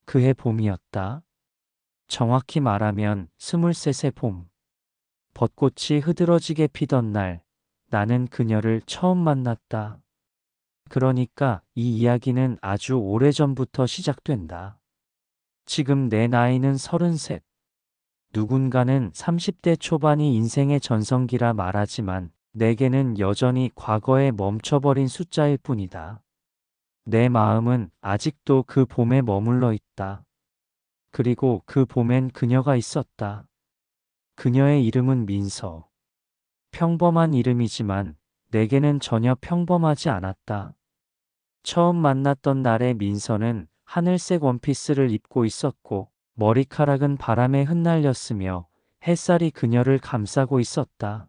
그해 봄이었다. 정확히 말하면 23세 봄. 벚꽃이 흐드러지게 피던 날, 나는 그녀를 처음 만났다. 그러니까 이 이야기는 아주 오래전부터 시작된다. 지금 내 나이는 33. 누군가는 30대 초반이 인생의 전성기라 말하지만 내게는 여전히 과거에 멈춰버린 숫자일 뿐이다. 내 마음은 아직도 그 봄에 머물러 있다. 그리고 그 봄엔 그녀가 있었다. 그녀의 이름은 민서. 평범한 이름이지만 내게는 전혀 평범하지 않았다. 처음 만났던 날의 민서는 하늘색 원피스를 입고 있었고 머리카락은 바람에 흩날렸으며 햇살이 그녀를 감싸고 있었다.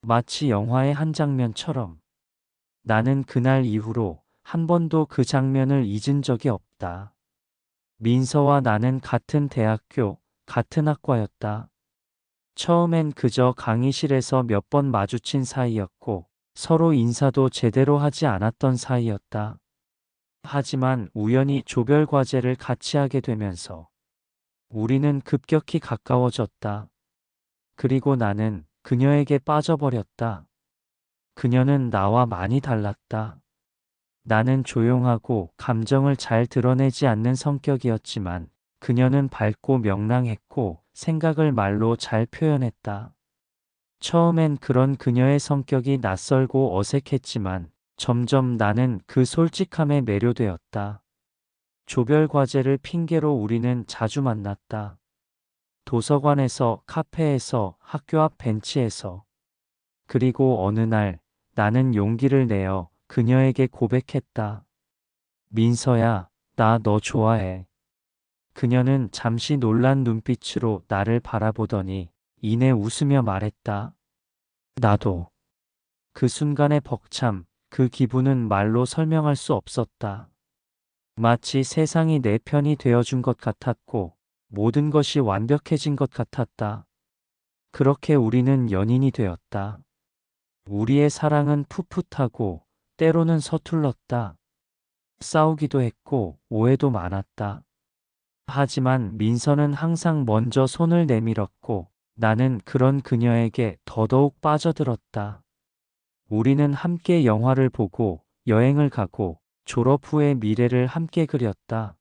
마치 영화의 한 장면처럼. 나는 그날 이후로 한 번도 그 장면을 잊은 적이 없다. 민서와 나는 같은 대학교, 같은 학과였다. 처음엔 그저 강의실에서 몇 번 마주친 사이였고 서로 인사도 제대로 하지 않았던 사이였다. 하지만 우연히 조별 과제를 같이 하게 되면서 우리는 급격히 가까워졌다. 그리고 나는 그녀에게 빠져버렸다. 그녀는 나와 많이 달랐다. 나는 조용하고 감정을 잘 드러내지 않는 성격이었지만 그녀는 밝고 명랑했고 생각을 말로 잘 표현했다. 처음엔 그런 그녀의 성격이 낯설고 어색했지만 점점 나는 그 솔직함에 매료되었다. 조별 과제를 핑계로 우리는 자주 만났다. 도서관에서, 카페에서, 학교 앞 벤치에서. 그리고 어느 날 나는 용기를 내어 그녀에게 고백했다. 민서야, 나 너 좋아해. 그녀는 잠시 놀란 눈빛으로 나를 바라보더니 이내 웃으며 말했다. 나도. 그 순간의 벅참, 그 기분은 말로 설명할 수 없었다. 마치 세상이 내 편이 되어준 것 같았고 모든 것이 완벽해진 것 같았다. 그렇게 우리는 연인이 되었다. 우리의 사랑은 풋풋하고 때로는 서툴렀다. 싸우기도 했고 오해도 많았다. 하지만 민서는 항상 먼저 손을 내밀었고 나는 그런 그녀에게 더더욱 빠져들었다. 우리는 함께 영화를 보고 여행을 가고 졸업 후의 미래를 함께 그렸다.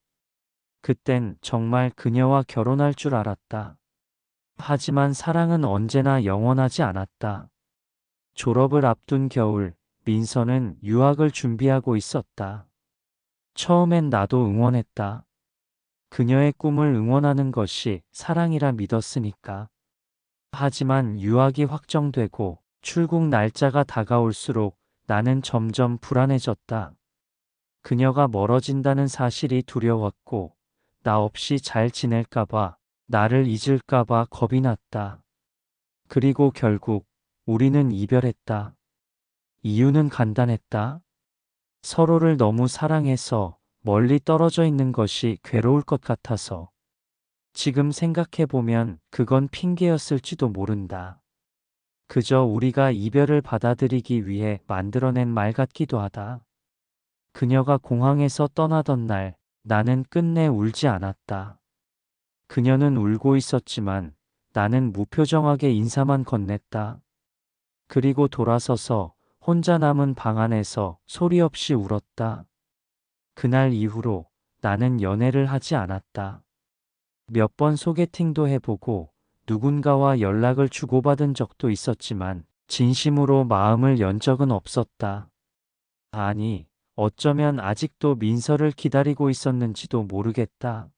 그땐 정말 그녀와 결혼할 줄 알았다. 하지만 사랑은 언제나 영원하지 않았다. 졸업을 앞둔 겨울, 민서는 유학을 준비하고 있었다. 처음엔 나도 응원했다. 그녀의 꿈을 응원하는 것이 사랑이라 믿었으니까. 하지만 유학이 확정되고 출국 날짜가 다가올수록 나는 점점 불안해졌다. 그녀가 멀어진다는 사실이 두려웠고 나 없이 잘 지낼까봐, 나를 잊을까봐 겁이 났다. 그리고 결국 우리는 이별했다. 이유는 간단했다. 서로를 너무 사랑해서 멀리 떨어져 있는 것이 괴로울 것 같아서. 지금 생각해보면 그건 핑계였을지도 모른다. 그저 우리가 이별을 받아들이기 위해 만들어낸 말 같기도 하다. 그녀가 공항에서 떠나던 날 나는 끝내 울지 않았다. 그녀는 울고 있었지만 나는 무표정하게 인사만 건넸다. 그리고 돌아서서 혼자 남은 방 안에서 소리 없이 울었다. 그날 이후로 나는 연애를 하지 않았다. 몇 번 소개팅도 해보고 누군가와 연락을 주고받은 적도 있었지만 진심으로 마음을 연 적은 없었다. 아니, 어쩌면 아직도 민서를 기다리고 있었는지도 모르겠다.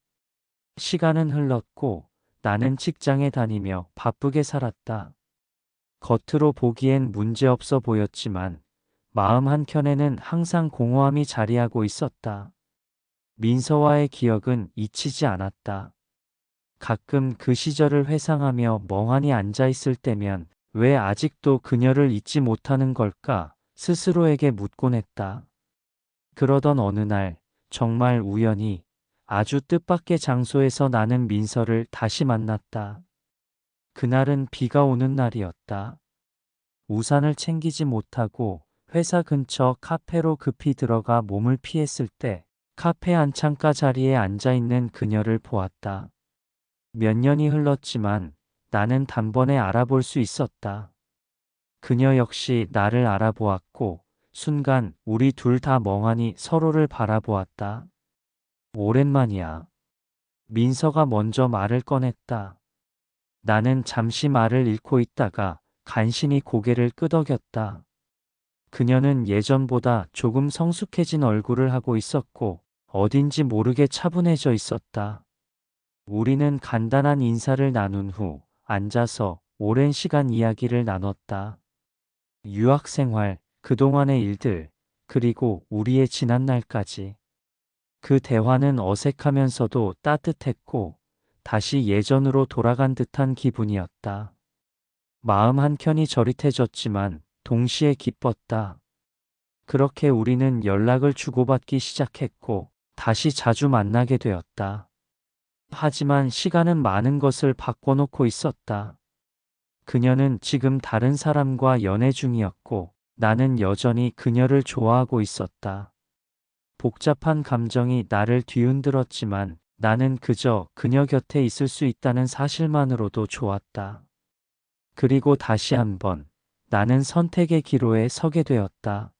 시간은 흘렀고 나는 직장에 다니며 바쁘게 살았다. 겉으로 보기엔 문제없어 보였지만 마음 한켠에는 항상 공허함이 자리하고 있었다. 민서와의 기억은 잊히지 않았다. 가끔 그 시절을 회상하며 멍하니 앉아있을 때면 왜 아직도 그녀를 잊지 못하는 걸까 스스로에게 묻곤 했다. 그러던 어느 날 정말 우연히 아주 뜻밖의 장소에서 나는 민서를 다시 만났다. 그날은 비가 오는 날이었다. 우산을 챙기지 못하고 회사 근처 카페로 급히 들어가 몸을 피했을 때 카페 안창가 자리에 앉아 있는 그녀를 보았다. 몇 년이 흘렀지만 나는 단번에 알아볼 수 있었다. 그녀 역시 나를 알아보았고, 순간 우리 둘 다 멍하니 서로를 바라보았다. 오랜만이야. 민서가 먼저 말을 꺼냈다. 나는 잠시 말을 잃고 있다가 간신히 고개를 끄덕였다. 그녀는 예전보다 조금 성숙해진 얼굴을 하고 있었고, 어딘지 모르게 차분해져 있었다. 우리는 간단한 인사를 나눈 후 앉아서 오랜 시간 이야기를 나눴다. 유학 생활, 그동안의 일들, 그리고 우리의 지난 날까지. 그 대화는 어색하면서도 따뜻했고 다시 예전으로 돌아간 듯한 기분이었다. 마음 한켠이 저릿해졌지만 동시에 기뻤다. 그렇게 우리는 연락을 주고받기 시작했고 다시 자주 만나게 되었다. 하지만 시간은 많은 것을 바꿔놓고 있었다. 그녀는 지금 다른 사람과 연애 중이었고 나는 여전히 그녀를 좋아하고 있었다. 복잡한 감정이 나를 뒤흔들었지만 나는 그저 그녀 곁에 있을 수 있다는 사실만으로도 좋았다. 그리고 다시 한번 나는 선택의 기로에 서게 되었다.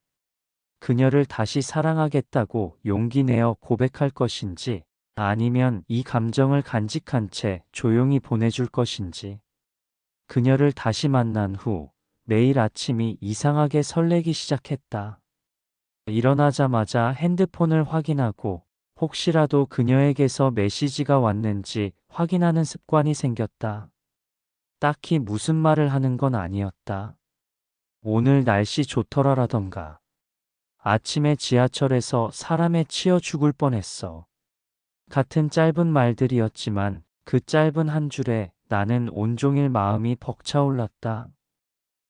그녀를 다시 사랑하겠다고 용기 내어 고백할 것인지 아니면 이 감정을 간직한 채 조용히 보내줄 것인지. 그녀를 다시 만난 후 매일 아침이 이상하게 설레기 시작했다. 일어나자마자 핸드폰을 확인하고 혹시라도 그녀에게서 메시지가 왔는지 확인하는 습관이 생겼다. 딱히 무슨 말을 하는 건 아니었다. 오늘 날씨 좋더라라던가. 아침에 지하철에서 사람에 치여 죽을 뻔했어. 같은 짧은 말들이었지만 그 짧은 한 줄에 나는 온종일 마음이 벅차올랐다.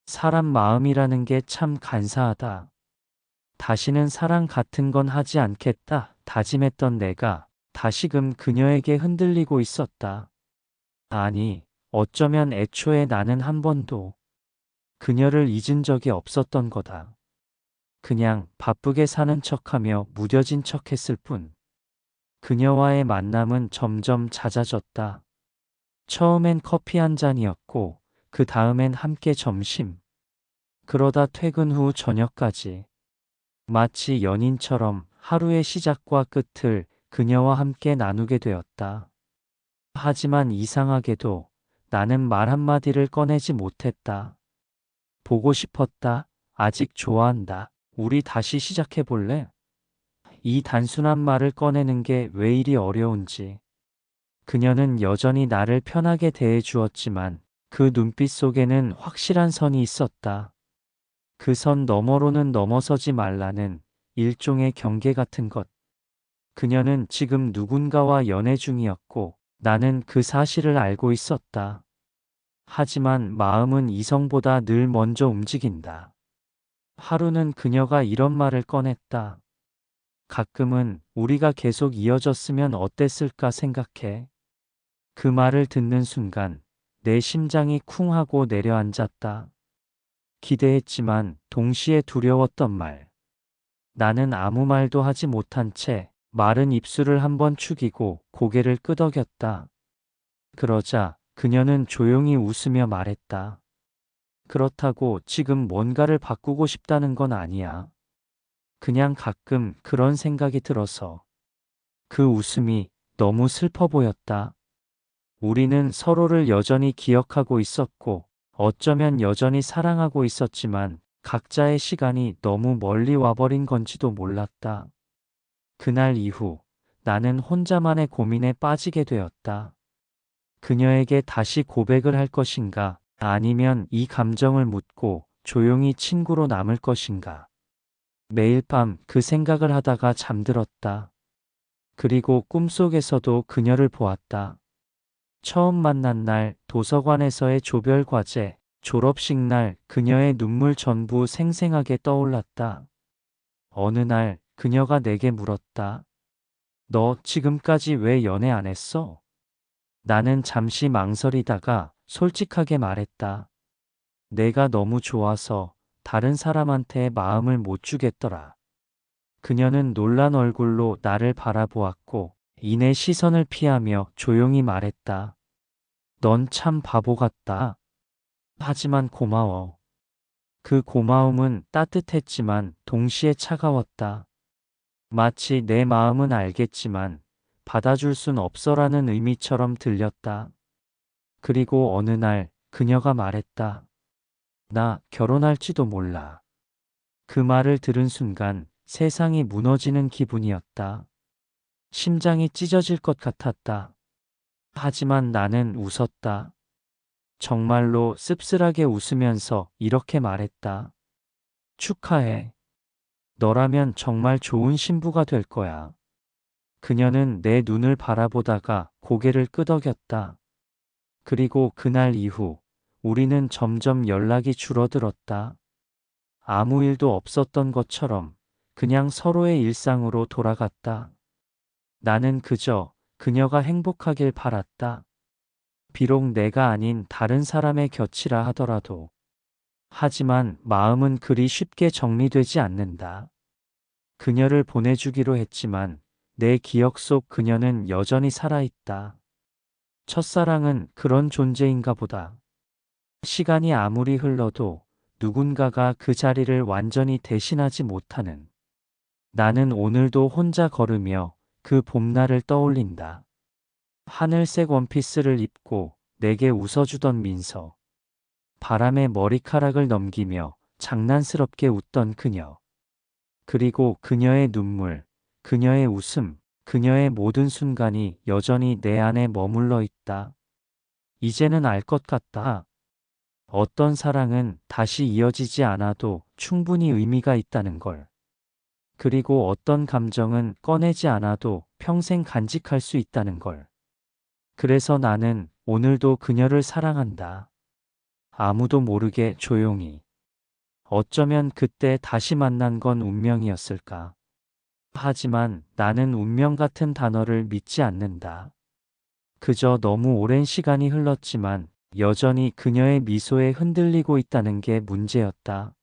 사람 마음이라는 게 참 간사하다. 다시는 사랑 같은 건 하지 않겠다 다짐했던 내가 다시금 그녀에게 흔들리고 있었다. 아니, 어쩌면 애초에 나는 한 번도 그녀를 잊은 적이 없었던 거다. 그냥 바쁘게 사는 척하며 무뎌진 척했을 뿐. 그녀와의 만남은 점점 잦아졌다. 처음엔 커피 한 잔이었고 그 다음엔 함께 점심. 그러다 퇴근 후 저녁까지. 마치 연인처럼 하루의 시작과 끝을 그녀와 함께 나누게 되었다. 하지만 이상하게도 나는 말 한마디를 꺼내지 못했다. 보고 싶었다. 아직 좋아한다. 우리 다시 시작해볼래? 이 단순한 말을 꺼내는 게 왜 이리 어려운지. 그녀는 여전히 나를 편하게 대해 주었지만 그 눈빛 속에는 확실한 선이 있었다. 그 선 너머로는 넘어서지 말라는 일종의 경계 같은 것. 그녀는 지금 누군가와 연애 중이었고 나는 그 사실을 알고 있었다. 하지만 마음은 이성보다 늘 먼저 움직인다. 하루는 그녀가 이런 말을 꺼냈다. 가끔은 우리가 계속 이어졌으면 어땠을까 생각해. 그 말을 듣는 순간 내 심장이 쿵 하고 내려앉았다. 기대했지만 동시에 두려웠던 말. 나는 아무 말도 하지 못한 채 마른 입술을 한번 축이고 고개를 끄덕였다. 그러자 그녀는 조용히 웃으며 말했다. 그렇다고 지금 뭔가를 바꾸고 싶다는 건 아니야. 그냥 가끔 그런 생각이 들어서. 그 웃음이 너무 슬퍼 보였다. 우리는 서로를 여전히 기억하고 있었고 어쩌면 여전히 사랑하고 있었지만 각자의 시간이 너무 멀리 와버린 건지도 몰랐다. 그날 이후 나는 혼자만의 고민에 빠지게 되었다. 그녀에게 다시 고백을 할 것인가 아니면 이 감정을 묻고 조용히 친구로 남을 것인가. 매일 밤 그 생각을 하다가 잠들었다. 그리고 꿈속에서도 그녀를 보았다. 처음 만난 날 도서관에서의 조별 과제, 졸업식 날 그녀의 눈물 전부 생생하게 떠올랐다. 어느 날 그녀가 내게 물었다. 너 지금까지 왜 연애 안 했어? 나는 잠시 망설이다가 솔직하게 말했다. 내가 너무 좋아서 다른 사람한테 마음을 못 주겠더라. 그녀는 놀란 얼굴로 나를 바라보았고 이내 시선을 피하며 조용히 말했다. 넌 참 바보 같다. 하지만 고마워. 그 고마움은 따뜻했지만 동시에 차가웠다. 마치 내 마음은 알겠지만 받아줄 순 없어라는 의미처럼 들렸다. 그리고 어느 날 그녀가 말했다. 나 결혼할지도 몰라. 그 말을 들은 순간 세상이 무너지는 기분이었다. 심장이 찢어질 것 같았다. 하지만 나는 웃었다. 정말로 씁쓸하게 웃으면서 이렇게 말했다. 축하해. 너라면 정말 좋은 신부가 될 거야. 그녀는 내 눈을 바라보다가 고개를 끄덕였다. 그리고 그날 이후 우리는 점점 연락이 줄어들었다. 아무 일도 없었던 것처럼 그냥 서로의 일상으로 돌아갔다. 나는 그저 그녀가 행복하길 바랐다. 비록 내가 아닌 다른 사람의 곁이라 하더라도. 하지만 마음은 그리 쉽게 정리되지 않는다. 그녀를 보내주기로 했지만 내 기억 속 그녀는 여전히 살아있다. 첫사랑은 그런 존재인가 보다. 시간이 아무리 흘러도 누군가가 그 자리를 완전히 대신하지 못하는. 나는 오늘도 혼자 걸으며 그 봄날을 떠올린다. 하늘색 원피스를 입고 내게 웃어주던 민서. 바람에 머리카락을 넘기며 장난스럽게 웃던 그녀. 그리고 그녀의 눈물, 그녀의 웃음, 그녀의 모든 순간이 여전히 내 안에 머물러 있다. 이제는 알 것 같다. 어떤 사랑은 다시 이어지지 않아도 충분히 의미가 있다는 걸. 그리고 어떤 감정은 꺼내지 않아도 평생 간직할 수 있다는 걸. 그래서 나는 오늘도 그녀를 사랑한다. 아무도 모르게 조용히. 어쩌면 그때 다시 만난 건 운명이었을까. 하지만 나는 운명 같은 단어를 믿지 않는다. 그저 너무 오랜 시간이 흘렀지만 여전히 그녀의 미소에 흔들리고 있다는 게 문제였다.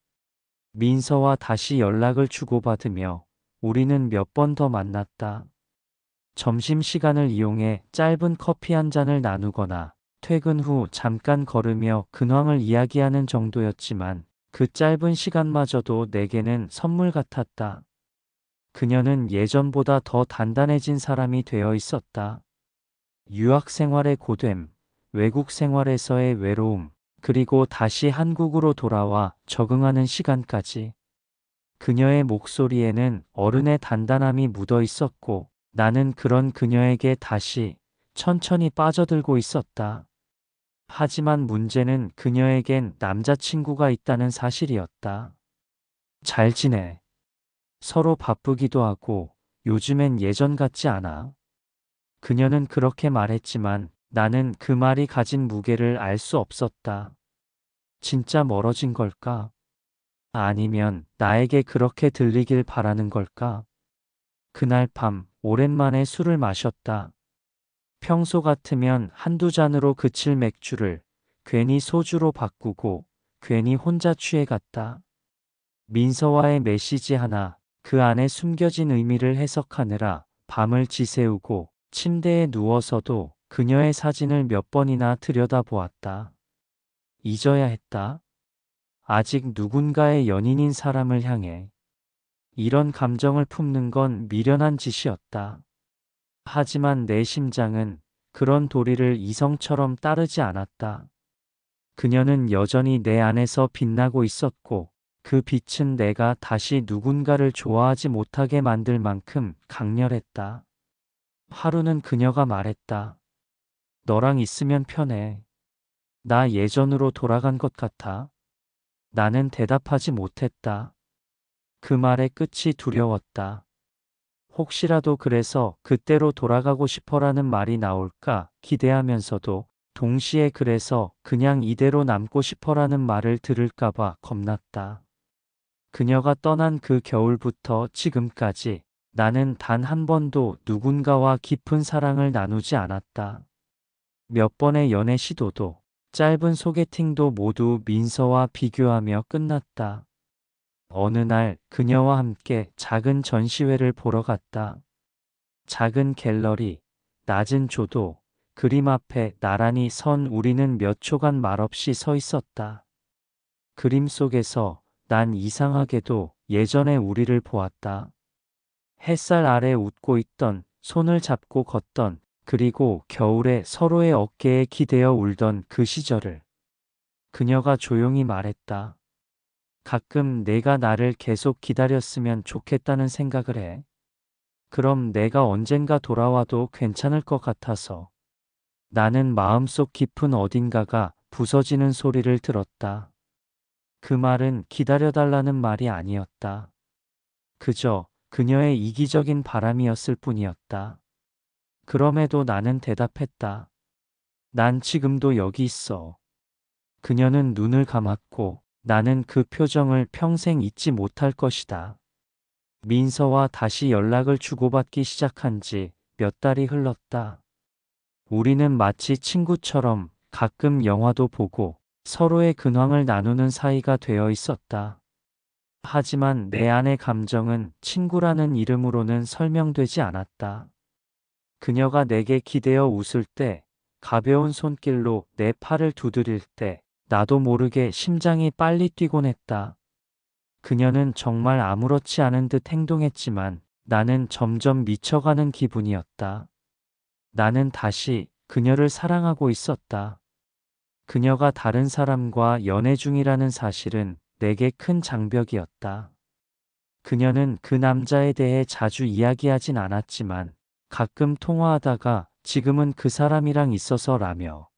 민서와 다시 연락을 주고받으며 우리는 몇 번 더 만났다. 점심시간을 이용해 짧은 커피 한 잔을 나누거나 퇴근 후 잠깐 걸으며 근황을 이야기하는 정도였지만 그 짧은 시간마저도 내게는 선물 같았다. 그녀는 예전보다 더 단단해진 사람이 되어 있었다. 유학 생활의 고됨, 외국 생활에서의 외로움, 그리고 다시 한국으로 돌아와 적응하는 시간까지. 그녀의 목소리에는 어른의 단단함이 묻어 있었고 나는 그런 그녀에게 다시 천천히 빠져들고 있었다. 하지만 문제는 그녀에겐 남자친구가 있다는 사실이었다. 잘 지내. 서로 바쁘기도 하고 요즘엔 예전 같지 않아. 그녀는 그렇게 말했지만 나는 그 말이 가진 무게를 알 수 없었다. 진짜 멀어진 걸까? 아니면 나에게 그렇게 들리길 바라는 걸까? 그날 밤 오랜만에 술을 마셨다. 평소 같으면 한두 잔으로 그칠 맥주를 괜히 소주로 바꾸고 괜히 혼자 취해갔다. 민서와의 메시지 하나, 그 안에 숨겨진 의미를 해석하느라 밤을 지새우고 침대에 누워서도 그녀의 사진을 몇 번이나 들여다보았다. 잊어야 했다. 아직 누군가의 연인인 사람을 향해 이런 감정을 품는 건 미련한 짓이었다. 하지만 내 심장은 그런 도리를 이성처럼 따르지 않았다. 그녀는 여전히 내 안에서 빛나고 있었고 그 빛은 내가 다시 누군가를 좋아하지 못하게 만들 만큼 강렬했다. 하루는 그녀가 말했다. 너랑 있으면 편해. 나 예전으로 돌아간 것 같아. 나는 대답하지 못했다. 그 말의 끝이 두려웠다. 혹시라도 그래서 그때로 돌아가고 싶어라는 말이 나올까 기대하면서도 동시에 그래서 그냥 이대로 남고 싶어라는 말을 들을까봐 겁났다. 그녀가 떠난 그 겨울부터 지금까지 나는 단 한 번도 누군가와 깊은 사랑을 나누지 않았다. 몇 번의 연애 시도도 짧은 소개팅도 모두 민서와 비교하며 끝났다. 어느 날 그녀와 함께 작은 전시회를 보러 갔다. 작은 갤러리, 낮은 조도, 그림 앞에 나란히 선 우리는 몇 초간 말없이 서 있었다. 그림 속에서 난 이상하게도 예전의 우리를 보았다. 햇살 아래 웃고 있던, 손을 잡고 걷던, 그리고 겨울에 서로의 어깨에 기대어 울던 그 시절을. 그녀가 조용히 말했다. 가끔 내가 나를 계속 기다렸으면 좋겠다는 생각을 해. 그럼 내가 언젠가 돌아와도 괜찮을 것 같아서. 나는 마음속 깊은 어딘가가 부서지는 소리를 들었다. 그 말은 기다려달라는 말이 아니었다. 그저 그녀의 이기적인 바람이었을 뿐이었다. 그럼에도 나는 대답했다. 난 지금도 여기 있어. 그녀는 눈을 감았고 나는 그 표정을 평생 잊지 못할 것이다. 민서와 다시 연락을 주고받기 시작한 지 몇 달이 흘렀다. 우리는 마치 친구처럼 가끔 영화도 보고 서로의 근황을 나누는 사이가 되어 있었다. 하지만 내 안의 감정은 친구라는 이름으로는 설명되지 않았다. 그녀가 내게 기대어 웃을 때, 가벼운 손길로 내 팔을 두드릴 때, 나도 모르게 심장이 빨리 뛰곤 했다. 그녀는 정말 아무렇지 않은 듯 행동했지만 나는 점점 미쳐가는 기분이었다. 나는 다시 그녀를 사랑하고 있었다. 그녀가 다른 사람과 연애 중이라는 사실은 내게 큰 장벽이었다. 그녀는 그 남자에 대해 자주 이야기하진 않았지만 가끔 통화하다가 지금은 그 사람이랑 있어서라며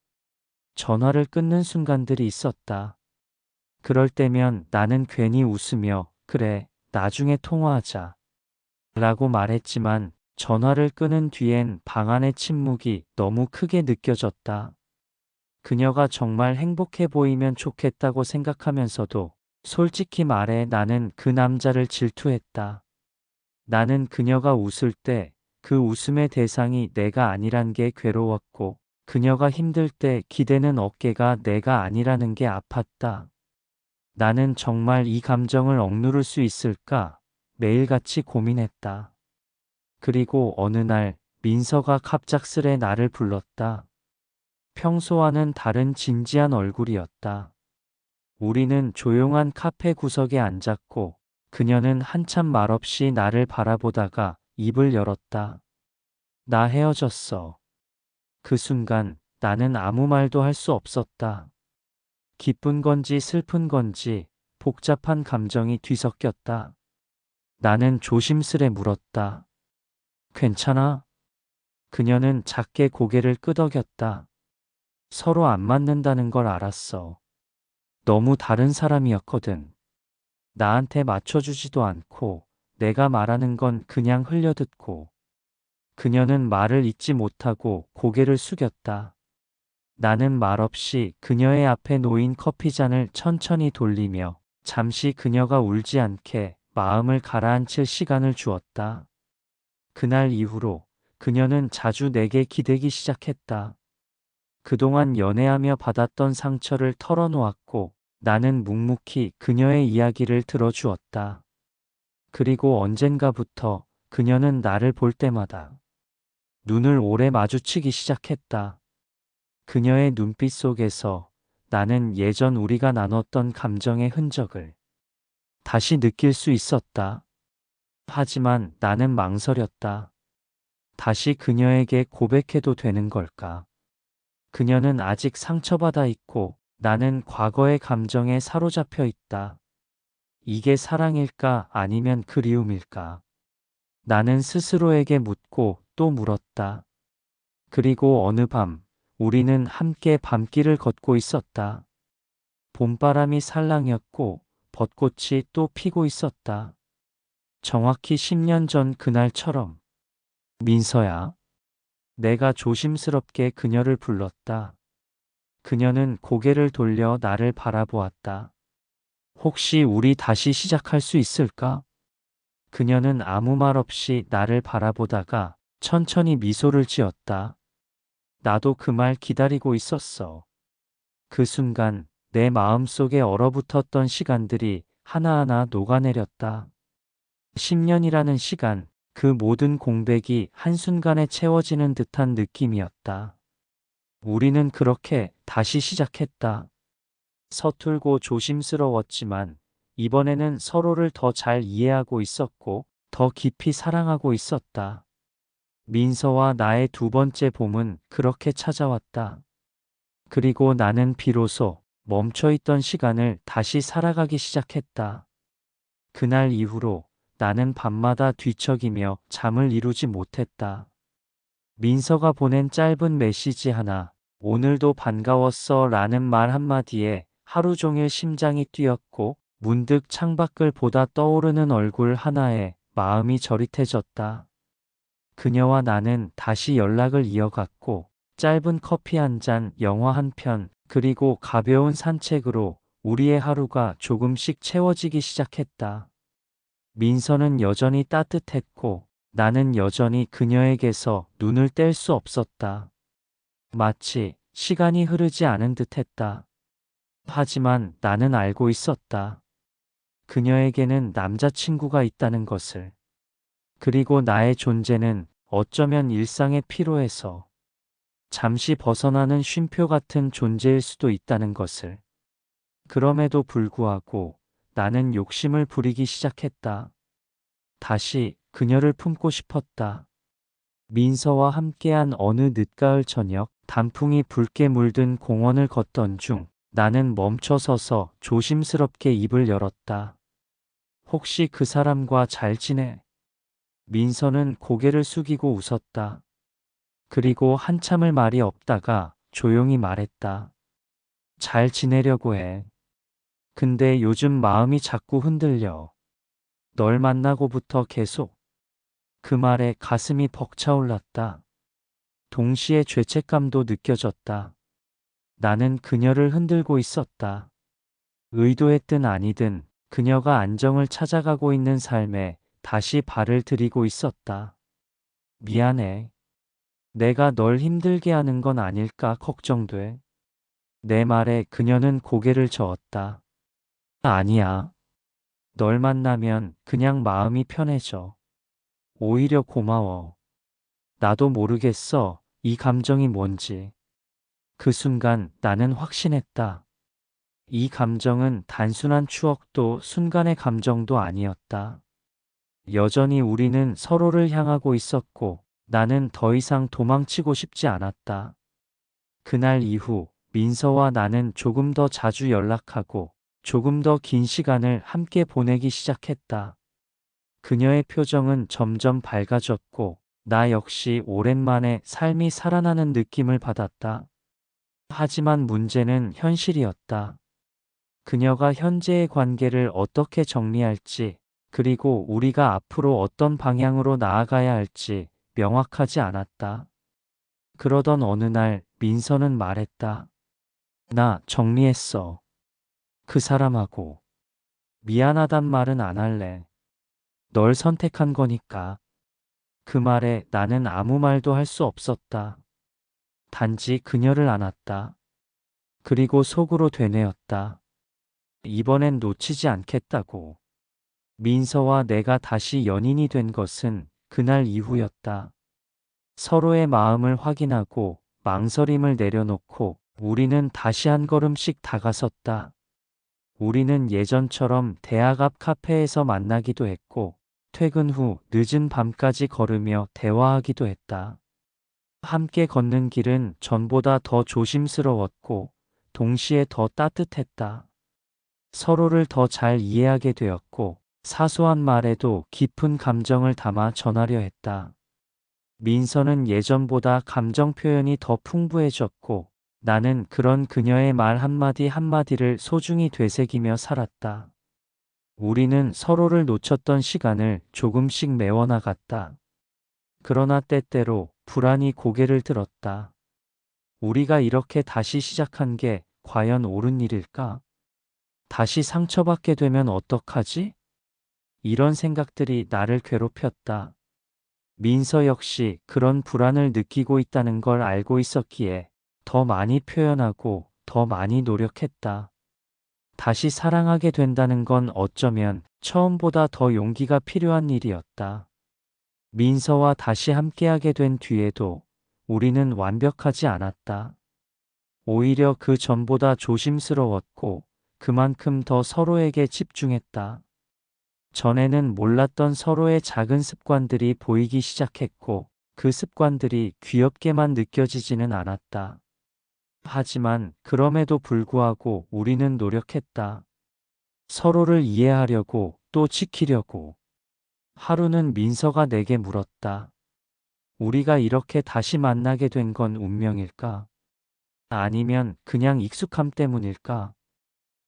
전화를 끊는 순간들이 있었다. 그럴 때면 나는 괜히 웃으며 그래, 나중에 통화하자 라고 말했지만 전화를 끊은 뒤엔 방 안의 침묵이 너무 크게 느껴졌다. 그녀가 정말 행복해 보이면 좋겠다고 생각하면서도 솔직히 말해 나는 그 남자를 질투했다. 나는 그녀가 웃을 때 그 웃음의 대상이 내가 아니란 게 괴로웠고 그녀가 힘들 때 기대는 어깨가 내가 아니라는 게 아팠다. 나는 정말 이 감정을 억누를 수 있을까? 매일같이 고민했다. 그리고 어느 날 민서가 갑작스레 나를 불렀다. 평소와는 다른 진지한 얼굴이었다. 우리는 조용한 카페 구석에 앉았고 그녀는 한참 말없이 나를 바라보다가 입을 열었다. 나 헤어졌어. 그 순간 나는 아무 말도 할 수 없었다. 기쁜 건지 슬픈 건지 복잡한 감정이 뒤섞였다. 나는 조심스레 물었다. 괜찮아? 그녀는 작게 고개를 끄덕였다. 서로 안 맞는다는 걸 알았어. 너무 다른 사람이었거든. 나한테 맞춰주지도 않고 내가 말하는 건 그냥 흘려듣고. 그녀는 말을 잇지 못하고 고개를 숙였다. 나는 말없이 그녀의 앞에 놓인 커피잔을 천천히 돌리며 잠시 그녀가 울지 않게 마음을 가라앉힐 시간을 주었다. 그날 이후로 그녀는 자주 내게 기대기 시작했다. 그동안 연애하며 받았던 상처를 털어놓았고 나는 묵묵히 그녀의 이야기를 들어주었다. 그리고 언젠가부터 그녀는 나를 볼 때마다 눈을 오래 마주치기 시작했다. 그녀의 눈빛 속에서 나는 예전 우리가 나눴던 감정의 흔적을 다시 느낄 수 있었다. 하지만 나는 망설였다. 다시 그녀에게 고백해도 되는 걸까? 그녀는 아직 상처받아 있고 나는 과거의 감정에 사로잡혀 있다. 이게 사랑일까 아니면 그리움일까? 나는 스스로에게 묻고 또 물었다. 그리고 어느 밤 우리는 함께 밤길을 걷고 있었다. 봄바람이 살랑였고 벚꽃이 또 피고 있었다. 정확히 10년 전 그날처럼. 민서야. 내가 조심스럽게 그녀를 불렀다. 그녀는 고개를 돌려 나를 바라보았다. 혹시 우리 다시 시작할 수 있을까? 그녀는 아무 말 없이 나를 바라보다가 천천히 미소를 지었다. 나도 그 말 기다리고 있었어. 그 순간 내 마음속에 얼어붙었던 시간들이 하나하나 녹아내렸다. 10년이라는 시간, 그 모든 공백이 한순간에 채워지는 듯한 느낌이었다. 우리는 그렇게 다시 시작했다. 서툴고 조심스러웠지만 이번에는 서로를 더 잘 이해하고 있었고 더 깊이 사랑하고 있었다. 민서와 나의 두 번째 봄은 그렇게 찾아왔다. 그리고 나는 비로소 멈춰있던 시간을 다시 살아가기 시작했다. 그날 이후로 나는 밤마다 뒤척이며 잠을 이루지 못했다. 민서가 보낸 짧은 메시지 하나, 오늘도 반가웠어 라는 말 한마디에 하루 종일 심장이 뛰었고 문득 창밖을 보다 떠오르는 얼굴 하나에 마음이 저릿해졌다. 그녀와 나는 다시 연락을 이어갔고 짧은 커피 한 잔, 영화 한 편, 그리고 가벼운 산책으로 우리의 하루가 조금씩 채워지기 시작했다. 민서는 여전히 따뜻했고 나는 여전히 그녀에게서 눈을 뗄 수 없었다. 마치 시간이 흐르지 않은 듯했다. 하지만 나는 알고 있었다. 그녀에게는 남자친구가 있다는 것을. 그리고 나의 존재는 어쩌면 일상의 피로에서 잠시 벗어나는 쉼표 같은 존재일 수도 있다는 것을. 그럼에도 불구하고 나는 욕심을 부리기 시작했다. 다시 그녀를 품고 싶었다. 민서와 함께한 어느 늦가을 저녁, 단풍이 붉게 물든 공원을 걷던 중 나는 멈춰서서 조심스럽게 입을 열었다. 혹시 그 사람과 잘 지내? 민서는 고개를 숙이고 웃었다. 그리고 한참을 말이 없다가 조용히 말했다. 잘 지내려고 해. 근데 요즘 마음이 자꾸 흔들려. 널 만나고부터 계속. 그 말에 가슴이 벅차올랐다. 동시에 죄책감도 느껴졌다. 나는 그녀를 흔들고 있었다. 의도했든 아니든 그녀가 안정을 찾아가고 있는 삶에 다시 발을 들이고 있었다. 미안해. 내가 널 힘들게 하는 건 아닐까 걱정돼. 내 말에 그녀는 고개를 저었다. 아니야. 널 만나면 그냥 마음이 편해져. 오히려 고마워. 나도 모르겠어. 이 감정이 뭔지. 그 순간 나는 확신했다. 이 감정은 단순한 추억도 순간의 감정도 아니었다. 여전히 우리는 서로를 향하고 있었고 나는 더 이상 도망치고 싶지 않았다. 그날 이후 민서와 나는 조금 더 자주 연락하고 조금 더 긴 시간을 함께 보내기 시작했다. 그녀의 표정은 점점 밝아졌고 나 역시 오랜만에 삶이 살아나는 느낌을 받았다. 하지만 문제는 현실이었다. 그녀가 현재의 관계를 어떻게 정리할지, 그리고 우리가 앞으로 어떤 방향으로 나아가야 할지 명확하지 않았다. 그러던 어느 날 민서는 말했다. 나 정리했어. 그 사람하고. 미안하단 말은 안 할래. 널 선택한 거니까. 그 말에 나는 아무 말도 할 수 없었다. 단지 그녀를 안았다. 그리고 속으로 되뇌었다. 이번엔 놓치지 않겠다고. 민서와 내가 다시 연인이 된 것은 그날 이후였다. 서로의 마음을 확인하고 망설임을 내려놓고 우리는 다시 한 걸음씩 다가섰다. 우리는 예전처럼 대학 앞 카페에서 만나기도 했고 퇴근 후 늦은 밤까지 걸으며 대화하기도 했다. 함께 걷는 길은 전보다 더 조심스러웠고 동시에 더 따뜻했다. 서로를 더 잘 이해하게 되었고 사소한 말에도 깊은 감정을 담아 전하려 했다. 민서는 예전보다 감정 표현이 더 풍부해졌고 나는 그런 그녀의 말 한마디 한마디를 소중히 되새기며 살았다. 우리는 서로를 놓쳤던 시간을 조금씩 메워나갔다. 그러나 때때로 불안이 고개를 들었다. 우리가 이렇게 다시 시작한 게 과연 옳은 일일까? 다시 상처받게 되면 어떡하지? 이런 생각들이 나를 괴롭혔다. 민서 역시 그런 불안을 느끼고 있다는 걸 알고 있었기에 더 많이 표현하고 더 많이 노력했다. 다시 사랑하게 된다는 건 어쩌면 처음보다 더 용기가 필요한 일이었다. 민서와 다시 함께하게 된 뒤에도 우리는 완벽하지 않았다. 오히려 그 전보다 조심스러웠고 그만큼 더 서로에게 집중했다. 전에는 몰랐던 서로의 작은 습관들이 보이기 시작했고 그 습관들이 귀엽게만 느껴지지는 않았다. 하지만 그럼에도 불구하고 우리는 노력했다. 서로를 이해하려고 또 지키려고. 하루는 민서가 내게 물었다. 우리가 이렇게 다시 만나게 된 건 운명일까? 아니면 그냥 익숙함 때문일까?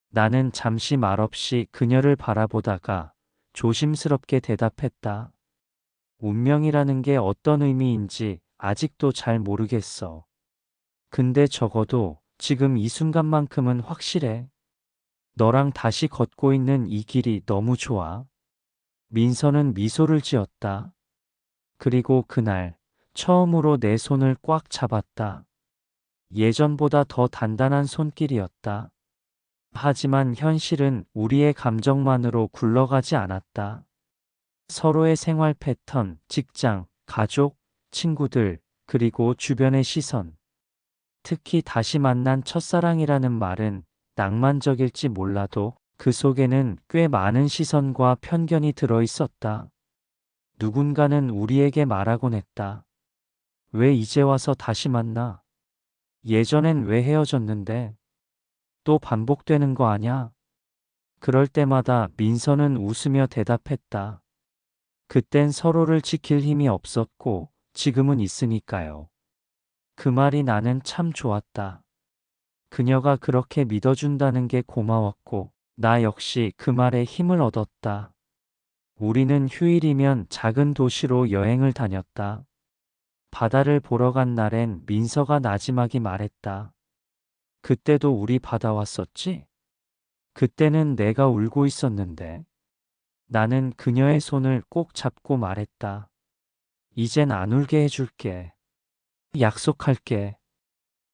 나는 잠시 말없이 그녀를 바라보다가 조심스럽게 대답했다. 운명이라는 게 어떤 의미인지 아직도 잘 모르겠어. 근데 적어도 지금 이 순간만큼은 확실해. 너랑 다시 걷고 있는 이 길이 너무 좋아. 민서는 미소를 지었다. 그리고 그날 처음으로 내 손을 꽉 잡았다. 예전보다 더 단단한 손길이었다. 하지만 현실은 우리의 감정만으로 굴러가지 않았다. 서로의 생활 패턴, 직장, 가족, 친구들, 그리고 주변의 시선. 특히 다시 만난 첫사랑이라는 말은 낭만적일지 몰라도 그 속에는 꽤 많은 시선과 편견이 들어 있었다. 누군가는 우리에게 말하곤 했다. 왜 이제 와서 다시 만나? 예전엔 왜 헤어졌는데? 또 반복되는 거 아냐? 그럴 때마다 민서는 웃으며 대답했다. 그땐 서로를 지킬 힘이 없었고 지금은 있으니까요. 그 말이 나는 참 좋았다. 그녀가 그렇게 믿어준다는 게 고마웠고 나 역시 그 말에 힘을 얻었다. 우리는 휴일이면 작은 도시로 여행을 다녔다. 바다를 보러 간 날엔 민서가 나지막이 말했다. 그때도 우리 바다 왔었지? 그때는 내가 울고 있었는데. 나는 그녀의 손을 꼭 잡고 말했다. 이젠 안 울게 해줄게. 약속할게.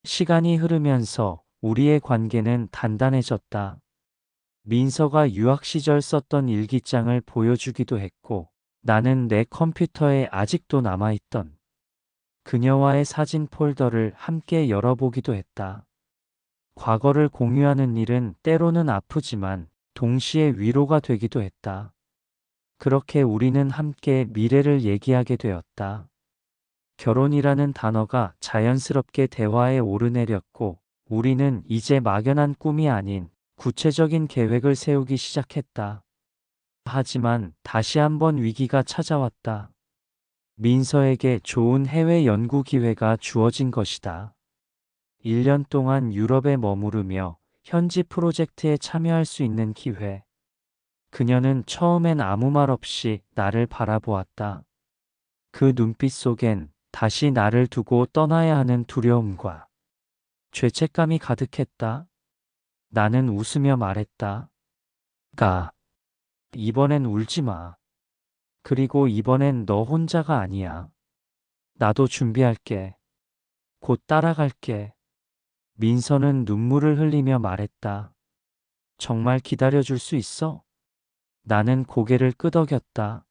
시간이 흐르면서 우리의 관계는 단단해졌다. 민서가 유학 시절 썼던 일기장을 보여주기도 했고 나는 내 컴퓨터에 아직도 남아있던 그녀와의 사진 폴더를 함께 열어보기도 했다. 과거를 공유하는 일은 때로는 아프지만 동시에 위로가 되기도 했다. 그렇게 우리는 함께 미래를 얘기하게 되었다. 결혼이라는 단어가 자연스럽게 대화에 오르내렸고 우리는 이제 막연한 꿈이 아닌 구체적인 계획을 세우기 시작했다. 하지만 다시 한번 위기가 찾아왔다. 민서에게 좋은 해외 연구 기회가 주어진 것이다. 1년 동안 유럽에 머무르며 현지 프로젝트에 참여할 수 있는 기회. 그녀는 처음엔 아무 말 없이 나를 바라보았다. 그 눈빛 속엔 다시 나를 두고 떠나야 하는 두려움과 죄책감이 가득했다. 나는 웃으며 말했다. 이번엔 울지 마. 그리고 이번엔 너 혼자가 아니야. 나도 준비할게. 곧 따라갈게. 민서는 눈물을 흘리며 말했다. 정말 기다려줄 수 있어? 나는 고개를 끄덕였다.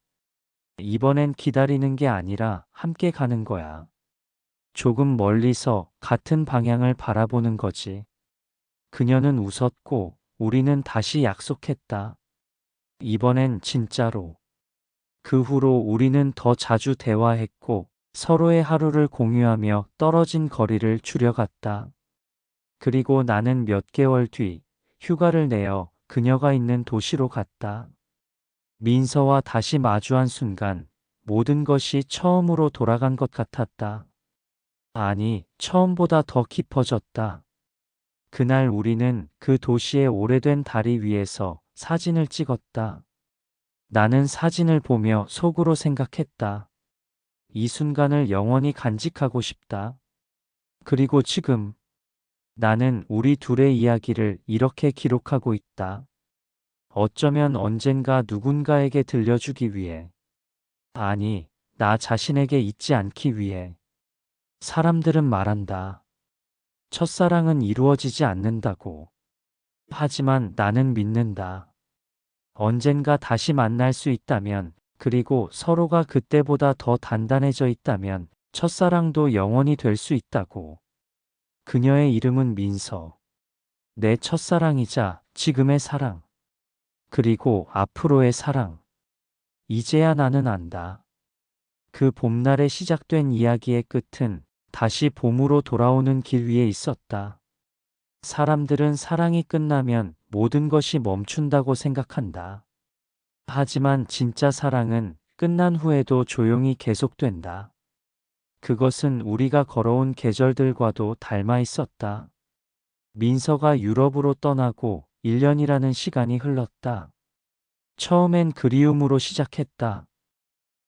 이번엔 기다리는 게 아니라 함께 가는 거야. 조금 멀리서 같은 방향을 바라보는 거지. 그녀는 웃었고 우리는 다시 약속했다. 이번엔 진짜로. 그 후로 우리는 더 자주 대화했고 서로의 하루를 공유하며 떨어진 거리를 줄여갔다. 그리고 나는 몇 개월 뒤 휴가를 내어 그녀가 있는 도시로 갔다. 민서와 다시 마주한 순간 모든 것이 처음으로 돌아간 것 같았다. 아니, 처음보다 더 깊어졌다. 그날 우리는 그 도시의 오래된 다리 위에서 사진을 찍었다. 나는 사진을 보며 속으로 생각했다. 이 순간을 영원히 간직하고 싶다. 그리고 지금 나는 우리 둘의 이야기를 이렇게 기록하고 있다. 어쩌면 언젠가 누군가에게 들려주기 위해. 아니, 나 자신에게 잊지 않기 위해. 사람들은 말한다. 첫사랑은 이루어지지 않는다고. 하지만 나는 믿는다. 언젠가 다시 만날 수 있다면, 그리고 서로가 그때보다 더 단단해져 있다면, 첫사랑도 영원히 될 수 있다고. 그녀의 이름은 민서. 내 첫사랑이자 지금의 사랑. 그리고 앞으로의 사랑. 이제야 나는 안다. 그 봄날에 시작된 이야기의 끝은 다시 봄으로 돌아오는 길 위에 있었다. 사람들은 사랑이 끝나면 모든 것이 멈춘다고 생각한다. 하지만 진짜 사랑은 끝난 후에도 조용히 계속된다. 그것은 우리가 걸어온 계절들과도 닮아 있었다. 민서가 유럽으로 떠나고 1년이라는 시간이 흘렀다. 처음엔 그리움으로 시작했다.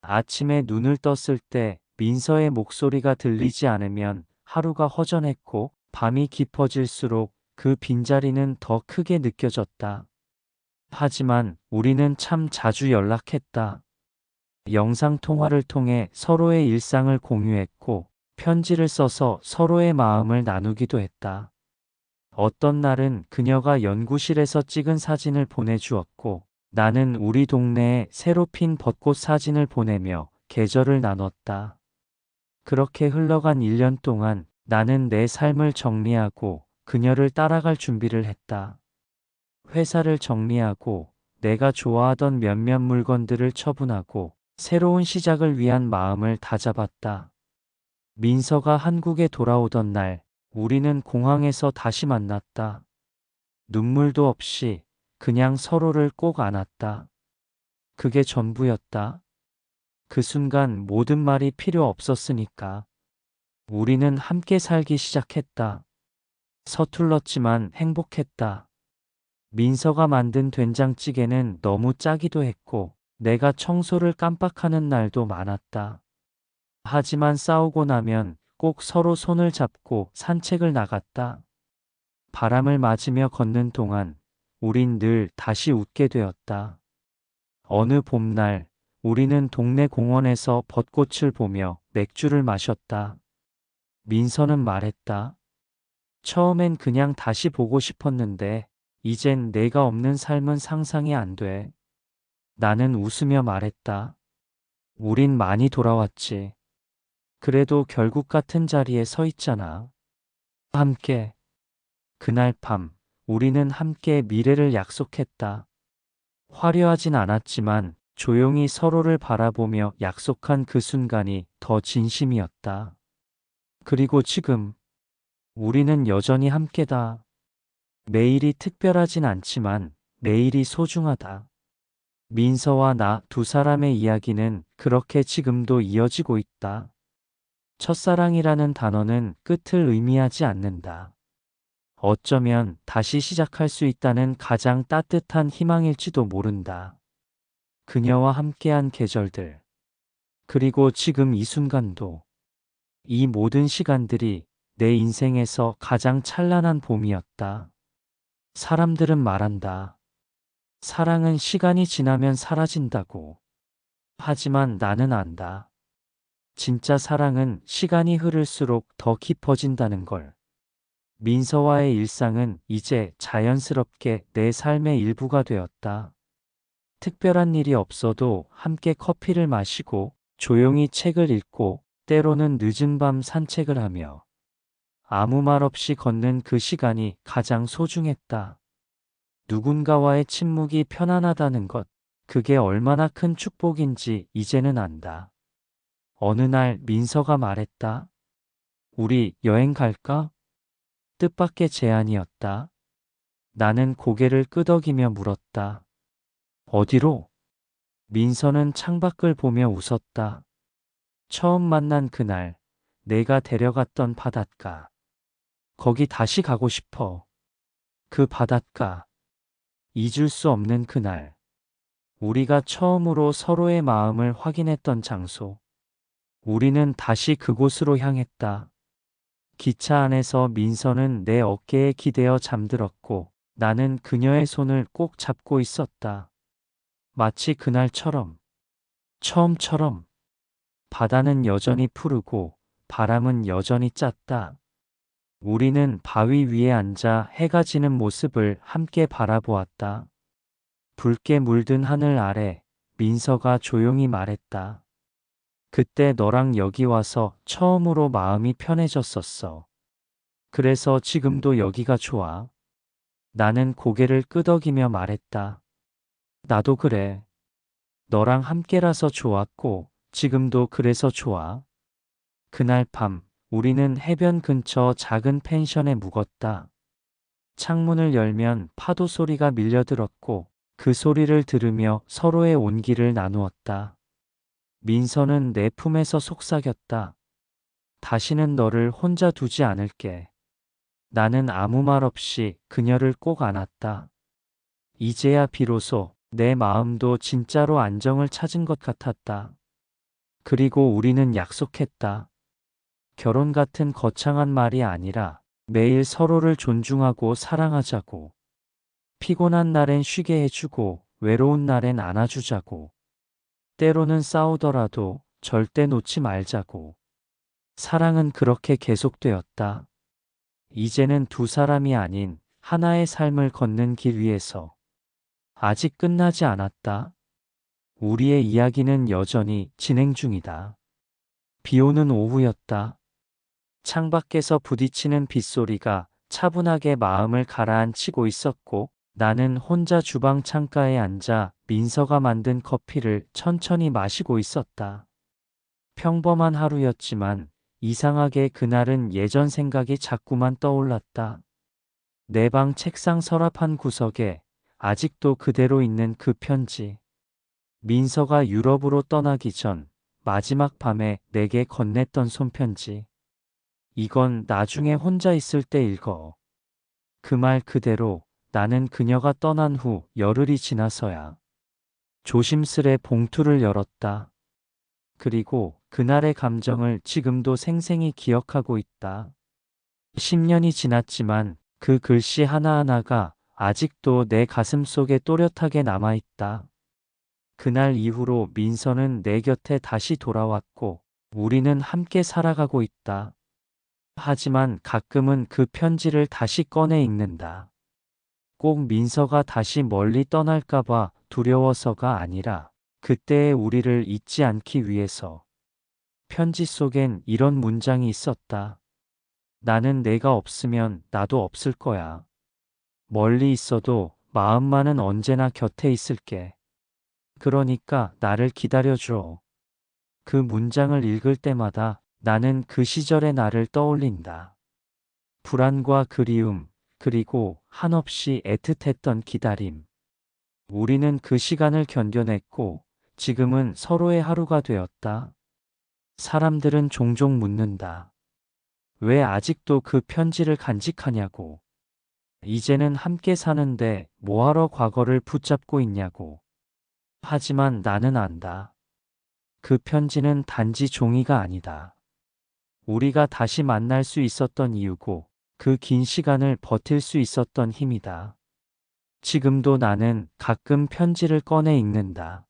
아침에 눈을 떴을 때 민서의 목소리가 들리지 않으면 하루가 허전했고, 밤이 깊어질수록 그 빈자리는 더 크게 느껴졌다. 하지만 우리는 참 자주 연락했다. 영상통화를 통해 서로의 일상을 공유했고, 편지를 써서 서로의 마음을 나누기도 했다. 어떤 날은 그녀가 연구실에서 찍은 사진을 보내주었고, 나는 우리 동네에 새로 핀 벚꽃 사진을 보내며 계절을 나눴다. 그렇게 흘러간 1년 동안 나는 내 삶을 정리하고 그녀를 따라갈 준비를 했다. 회사를 정리하고 내가 좋아하던 몇몇 물건들을 처분하고 새로운 시작을 위한 마음을 다잡았다. 민서가 한국에 돌아오던 날, 우리는 공항에서 다시 만났다. 눈물도 없이 그냥 서로를 꼭 안았다. 그게 전부였다. 그 순간 모든 말이 필요 없었으니까. 우리는 함께 살기 시작했다. 서툴렀지만 행복했다. 민서가 만든 된장찌개는 너무 짜기도 했고, 내가 청소를 깜빡하는 날도 많았다. 하지만 싸우고 나면 꼭 서로 손을 잡고 산책을 나갔다. 바람을 맞으며 걷는 동안 우린 늘 다시 웃게 되었다. 어느 봄날 우리는 동네 공원에서 벚꽃을 보며 맥주를 마셨다. 민서는 말했다. 처음엔 그냥 다시 보고 싶었는데 이젠 내가 없는 삶은 상상이 안 돼. 나는 웃으며 말했다. 우린 많이 돌아왔지. 그래도 결국 같은 자리에 서 있잖아. 함께. 그날 밤 우리는 함께 미래를 약속했다. 화려하진 않았지만 조용히 서로를 바라보며 약속한 그 순간이 더 진심이었다. 그리고 지금 우리는 여전히 함께다. 매일이 특별하진 않지만 매일이 소중하다. 민서와 나 두 사람의 이야기는 그렇게 지금도 이어지고 있다. 첫사랑이라는 단어는 끝을 의미하지 않는다. 어쩌면 다시 시작할 수 있다는 가장 따뜻한 희망일지도 모른다. 그녀와 함께한 계절들, 그리고 지금 이 순간도, 이 모든 시간들이 내 인생에서 가장 찬란한 봄이었다. 사람들은 말한다. 사랑은 시간이 지나면 사라진다고. 하지만 나는 안다. 진짜 사랑은 시간이 흐를수록 더 깊어진다는 걸. 민서와의 일상은 이제 자연스럽게 내 삶의 일부가 되었다. 특별한 일이 없어도 함께 커피를 마시고 조용히 책을 읽고 때로는 늦은 밤 산책을 하며 아무 말 없이 걷는 그 시간이 가장 소중했다. 누군가와의 침묵이 편안하다는 것, 그게 얼마나 큰 축복인지 이제는 안다. 어느 날 민서가 말했다. 우리 여행 갈까? 뜻밖의 제안이었다. 나는 고개를 끄덕이며 물었다. 어디로? 민서는 창밖을 보며 웃었다. 처음 만난 그날, 내가 데려갔던 바닷가. 거기 다시 가고 싶어. 그 바닷가. 잊을 수 없는 그날. 우리가 처음으로 서로의 마음을 확인했던 장소. 우리는 다시 그곳으로 향했다. 기차 안에서 민서는 내 어깨에 기대어 잠들었고 나는 그녀의 손을 꼭 잡고 있었다. 마치 그날처럼, 처음처럼. 바다는 여전히 푸르고 바람은 여전히 짰다. 우리는 바위 위에 앉아 해가 지는 모습을 함께 바라보았다. 붉게 물든 하늘 아래 민서가 조용히 말했다. 그때 너랑 여기 와서 처음으로 마음이 편해졌었어. 그래서 지금도 여기가 좋아. 나는 고개를 끄덕이며 말했다. 나도 그래. 너랑 함께라서 좋았고, 지금도 그래서 좋아. 그날 밤, 우리는 해변 근처 작은 펜션에 묵었다. 창문을 열면 파도 소리가 밀려들었고, 그 소리를 들으며 서로의 온기를 나누었다. 민서는 내 품에서 속삭였다. 다시는 너를 혼자 두지 않을게. 나는 아무 말 없이 그녀를 꼭 안았다. 이제야 비로소 내 마음도 진짜로 안정을 찾은 것 같았다. 그리고 우리는 약속했다. 결혼 같은 거창한 말이 아니라 매일 서로를 존중하고 사랑하자고. 피곤한 날엔 쉬게 해주고 외로운 날엔 안아주자고. 때로는 싸우더라도 절대 놓지 말자고. 사랑은 그렇게 계속되었다. 이제는 두 사람이 아닌 하나의 삶을 걷는 길 위에서. 아직 끝나지 않았다. 우리의 이야기는 여전히 진행 중이다. 비 오는 오후였다. 창밖에서 부딪히는 빗소리가 차분하게 마음을 가라앉히고 있었고, 나는 혼자 주방 창가에 앉아 민서가 만든 커피를 천천히 마시고 있었다. 평범한 하루였지만 이상하게 그날은 예전 생각이 자꾸만 떠올랐다. 내 방 책상 서랍 한 구석에 아직도 그대로 있는 그 편지. 민서가 유럽으로 떠나기 전 마지막 밤에 내게 건넸던 손편지. 이건 나중에 혼자 있을 때 읽어. 그 말 그대로 나는 그녀가 떠난 후 열흘이 지나서야 조심스레 봉투를 열었다. 그리고 그날의 감정을 지금도 생생히 기억하고 있다. 10년이 지났지만 그 글씨 하나하나가 아직도 내 가슴 속에 또렷하게 남아있다. 그날 이후로 민서는 내 곁에 다시 돌아왔고 우리는 함께 살아가고 있다. 하지만 가끔은 그 편지를 다시 꺼내 읽는다. 꼭 민서가 다시 멀리 떠날까봐 두려워서가 아니라 그때의 우리를 잊지 않기 위해서. 편지 속엔 이런 문장이 있었다. 나는 내가 없으면 나도 없을 거야. 멀리 있어도 마음만은 언제나 곁에 있을게. 그러니까 나를 기다려줘. 그 문장을 읽을 때마다 나는 그 시절의 나를 떠올린다. 불안과 그리움, 그리고 한없이 애틋했던 기다림. 우리는 그 시간을 견뎌냈고 지금은 서로의 하루가 되었다. 사람들은 종종 묻는다. 왜 아직도 그 편지를 간직하냐고. 이제는 함께 사는데 뭐하러 과거를 붙잡고 있냐고. 하지만 나는 안다. 그 편지는 단지 종이가 아니다. 우리가 다시 만날 수 있었던 이유고 그 긴 시간을 버틸 수 있었던 힘이다. 지금도 나는 가끔 편지를 꺼내 읽는다.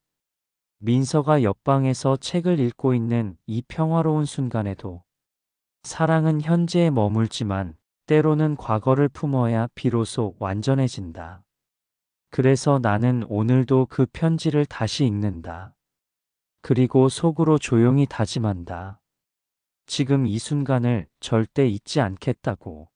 민서가 옆방에서 책을 읽고 있는 이 평화로운 순간에도 사랑은 현재에 머물지만 때로는 과거를 품어야 비로소 완전해진다. 그래서 나는 오늘도 그 편지를 다시 읽는다. 그리고 속으로 조용히 다짐한다. 지금 이 순간을 절대 잊지 않겠다고.